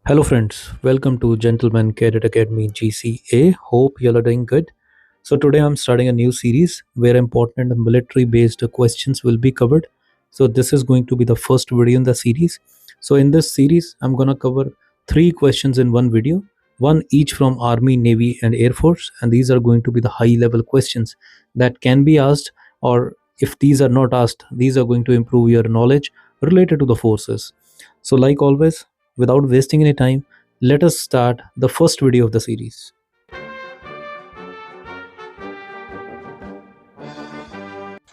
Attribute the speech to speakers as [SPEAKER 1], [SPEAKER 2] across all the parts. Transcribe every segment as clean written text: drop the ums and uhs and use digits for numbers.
[SPEAKER 1] Hello, friends. Welcome to Gentleman Cadet Academy GCA. Hope you all are doing good. So, today I'm starting a new series where important military based questions will be covered. So, this is going to be the first video in the series. So, in this series, I'm going to cover three questions in one video, one each from Army, Navy, and Air Force. And these are going to be the high level questions that can be asked, or if these are not asked, these are going to improve your knowledge related to the forces. So, like always, without wasting any time, let us start the first video of the series.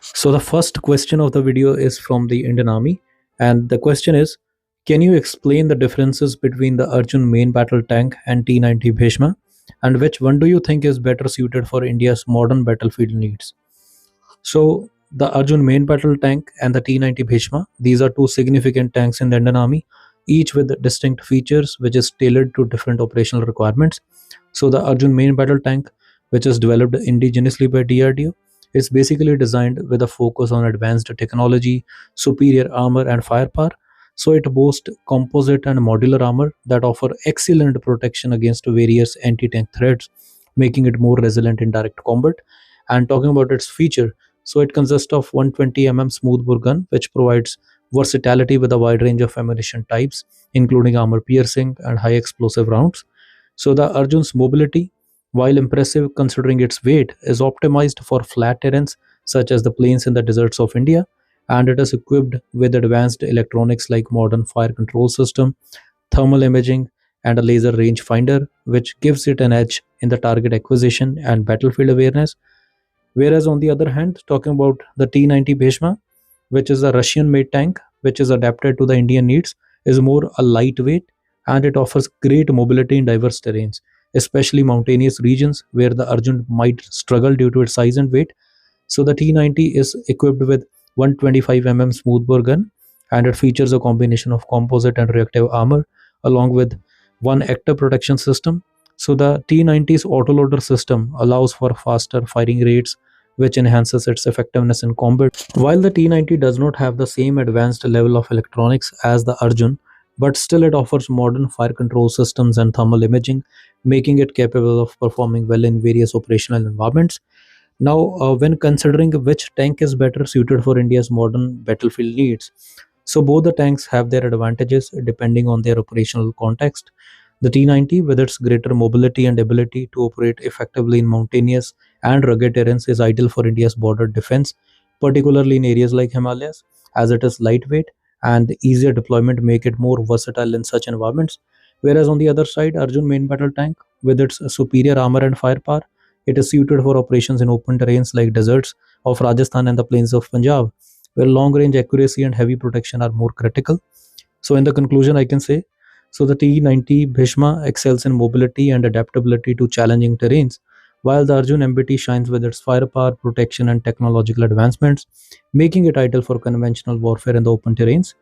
[SPEAKER 1] So, the first question of the video is from the Indian Army, and the question is, can you explain the differences between the Arjun main battle tank and T-90 Bhishma, and which one do you think is better suited for India's modern battlefield needs? So, the Arjun main battle tank and the T-90 Bhishma, these are two significant tanks in the Indian Army, each with distinct features which is tailored to different operational requirements. So, the Arjun main battle tank, which is developed indigenously by DRDO, is basically designed with a focus on advanced technology, superior armor, and firepower. So, it boasts composite and modular armor that offer excellent protection against various anti tank threats, making it more resilient in direct combat. And talking about its feature, so it consists of 120 smoothbore gun, which provides versatility with a wide range of ammunition types, including armor piercing and high explosive rounds. So the Arjun's mobility, while impressive considering its weight, is optimized for flat terrains such as the plains in the deserts of India, and it is equipped with advanced electronics like modern fire control system, thermal imaging, and a laser rangefinder, which gives it an edge in the target acquisition and battlefield awareness. Whereas on the other hand, talking about the T-90 Bhishma, which is a Russian-made tank, which is adapted to the Indian needs, is more a lightweight, and it offers great mobility in diverse terrains, especially mountainous regions where the Arjun might struggle due to its size and weight. So the T-90 is equipped with 125 smoothbore gun, and it features a combination of composite and reactive armor along with one active protection system. So the T-90's autoloader system allows for faster firing rates, which enhances its effectiveness in combat. While the T-90 does not have the same advanced level of electronics as the Arjun, but still it offers modern fire control systems and thermal imaging, making it capable of performing well in various operational environments. Now, when considering which tank is better suited for India's modern battlefield needs, so both the tanks have their advantages depending on their operational context. The T-90, with its greater mobility and ability to operate effectively in mountainous and rugged terrains, is ideal for India's border defense, particularly in areas like Himalayas, as it is lightweight and easier deployment make it more versatile in such environments. Whereas on the other side, Arjun main battle tank, with its superior armor and firepower, it is suited for operations in open terrains like deserts of Rajasthan and the plains of Punjab, where long range accuracy and heavy protection are more critical. So, in the conclusion, I can say so the T-90 Bhishma excels in mobility and adaptability to challenging terrains, while the Arjun MBT shines with its firepower, protection, and technological advancements, making it ideal for conventional warfare in the open terrains.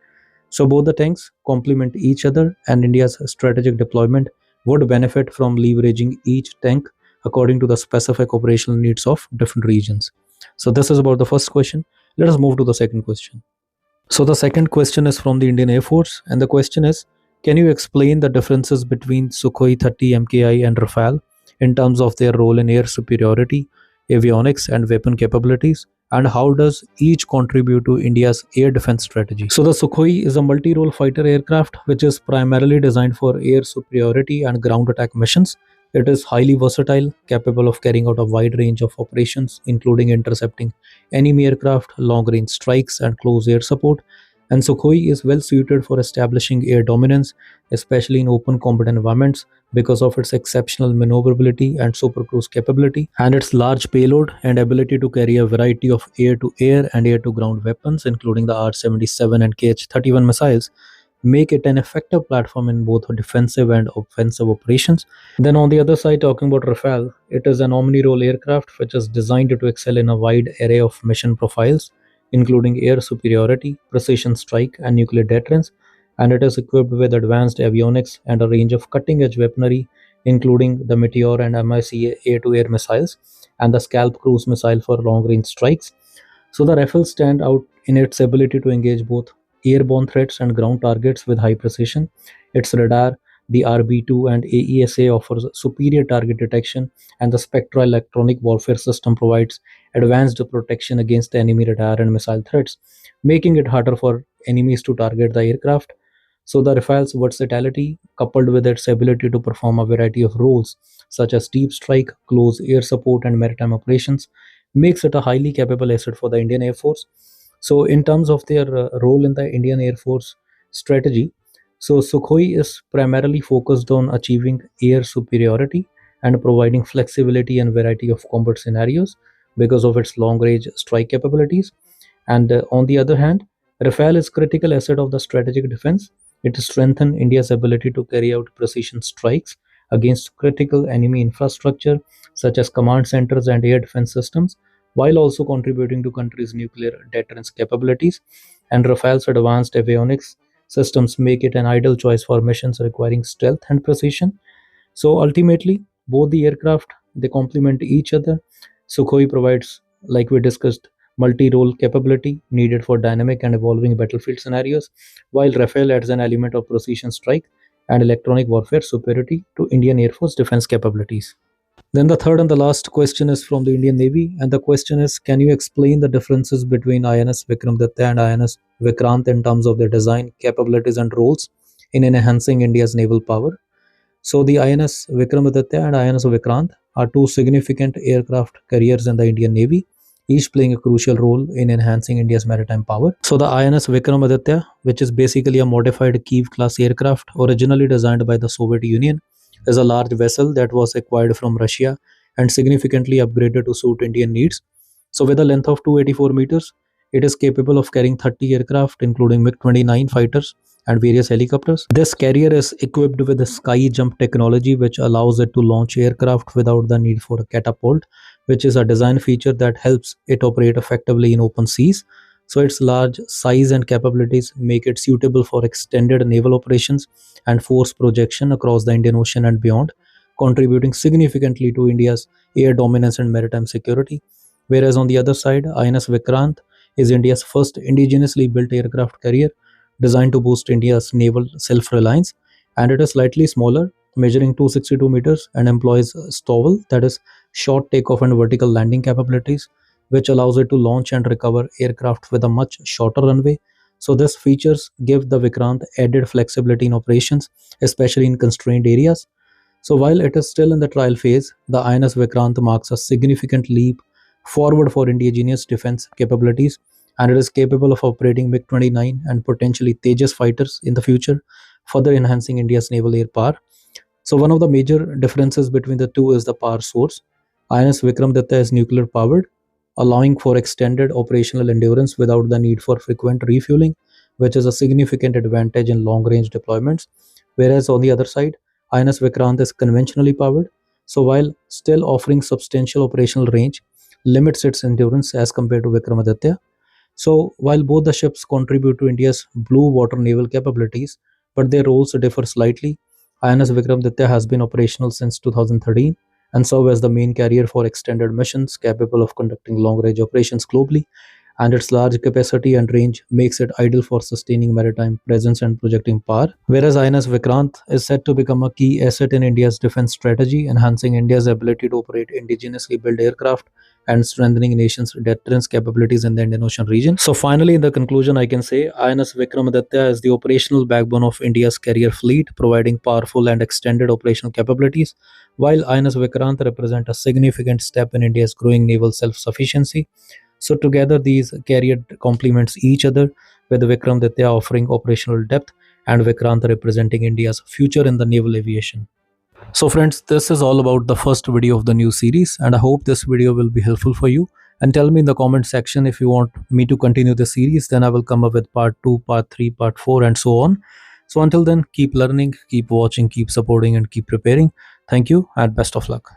[SPEAKER 1] So, both the tanks complement each other, and India's strategic deployment would benefit from leveraging each tank according to the specific operational needs of different regions. So, this is about the first question. Let us move to the second question. So, the second question is from the Indian Air Force, and the question is, can you explain the differences between Sukhoi 30 MKI and Rafale in terms of their role in air superiority, avionics, and weapon capabilities? And how does each contribute to India's air defense strategy? So, the Sukhoi is a multi role fighter aircraft which is primarily designed for air superiority and ground attack missions. It is highly versatile, capable of carrying out a wide range of operations, including intercepting enemy aircraft, long range strikes, and close air support. And Sukhoi is well suited for establishing air dominance, especially in open combat environments, because of its exceptional maneuverability and supercruise capability, and its large payload and ability to carry a variety of air to air and air to ground weapons, including the R-77 and KH-31 missiles, make it an effective platform in both defensive and offensive operations. Then, on the other side, talking about Rafale, it is an omni role aircraft which is designed to excel in a wide array of mission profiles, including air superiority, precision strike, and nuclear deterrence, and it is equipped with advanced avionics and a range of cutting edge weaponry, including the Meteor and MIC air to air missiles and the Scalp cruise missile for long range strikes. So, the Rifles stand out in its ability to engage both airborne threats and ground targets with high precision. Its radar, The RB2 and AESA offers superior target detection, and the Spectra electronic warfare system provides advanced protection against enemy radar and missile threats, making it harder for enemies to target the aircraft. So the Rafale's versatility, coupled with its ability to perform a variety of roles such as deep strike, close air support, and maritime operations, makes it a highly capable asset for the Indian Air Force. So, in terms of their role in the Indian Air Force strategy, so Sukhoi is primarily focused on achieving air superiority and providing flexibility and variety of combat scenarios because of its long-range strike capabilities. And on the other hand, Rafale is critical asset of the strategic defense. It strengthens India's ability to carry out precision strikes against critical enemy infrastructure such as command centers and air defense systems, while also contributing to country's nuclear deterrence capabilities. And Rafale's advanced avionics systems make it an ideal choice for missions requiring stealth and precision. So ultimately, both the aircraft they complement each other. Sukhoi provides, like we discussed, multi-role capability needed for dynamic and evolving battlefield scenarios, while Rafale adds an element of precision strike and electronic warfare superiority to Indian Air Force defense capabilities. Then the third and the last question is from the Indian Navy, and the question is, can you explain the differences between INS Vikramadatya and INS Vikrant in terms of their design, capabilities, and roles in enhancing India's naval power? So the INS Vikramaditya and INS Vikrant are two significant aircraft carriers in the Indian Navy, each playing a crucial role in enhancing India's maritime power. So the INS Vikramaditya, which is basically a modified Kiev class aircraft originally designed by the Soviet Union, is a large vessel that was acquired from Russia and significantly upgraded to suit Indian needs. So with a length of 284 meters, it is capable of carrying 30 aircraft, including MiG-29 fighters and various helicopters. This carrier is equipped with a sky jump technology, which allows it to launch aircraft without the need for a catapult, which is a design feature that helps it operate effectively in open seas. So its large size and capabilities make it suitable for extended naval operations and force projection across the Indian Ocean and beyond, contributing significantly to India's air dominance and maritime security. Whereas on the other side, INS Vikrant is India's first indigenously built aircraft carrier designed to boost India's naval self-reliance, and it is slightly smaller, measuring 262 meters, and employs STOVL, that is short takeoff and vertical landing capabilities, which allows it to launch and recover aircraft with a much shorter runway. So these features give the Vikrant added flexibility in operations, especially in constrained areas. So while it is still in the trial phase, the INS Vikrant marks a significant leap forward for indigenous defense capabilities, and it is capable of operating MiG-29 and potentially Tejas fighters in the future, further enhancing India's naval air power. So one of the major differences between the two is the power source. INS Vikramaditya is nuclear powered, allowing for extended operational endurance without the need for frequent refueling, which is a significant advantage in long-range deployments. Whereas on the other side, INS Vikrant is conventionally powered, so while still offering substantial operational range, limits its endurance as compared to Vikramaditya. So, while both the ships contribute to India's blue water naval capabilities, but their roles differ slightly. INS Vikramaditya has been operational since 2013 and serve as the main carrier for extended missions capable of conducting long-range operations globally, and its large capacity and range makes it ideal for sustaining maritime presence and projecting power. Whereas INS Vikrant is set to become a key asset in India's defense strategy, enhancing India's ability to operate indigenously built aircraft and strengthening nation's deterrence capabilities in the Indian Ocean region. So finally, in the conclusion, I can say INS Vikramaditya is the operational backbone of India's carrier fleet, providing powerful and extended operational capabilities, while INS Vikrant represent a significant step in India's growing naval self-sufficiency. So together, these carrier complements each other, with Vikramaditya offering operational depth and Vikrant representing India's future in the naval aviation. So friends, this is all about the first video of the new series, and I hope this video will be helpful for you. And tell me in the comment section if you want me to continue the series, then I will come up with part 2, part 3, part 4 and so on. So until then, keep learning, keep watching, keep supporting and keep preparing. Thank you and best of luck.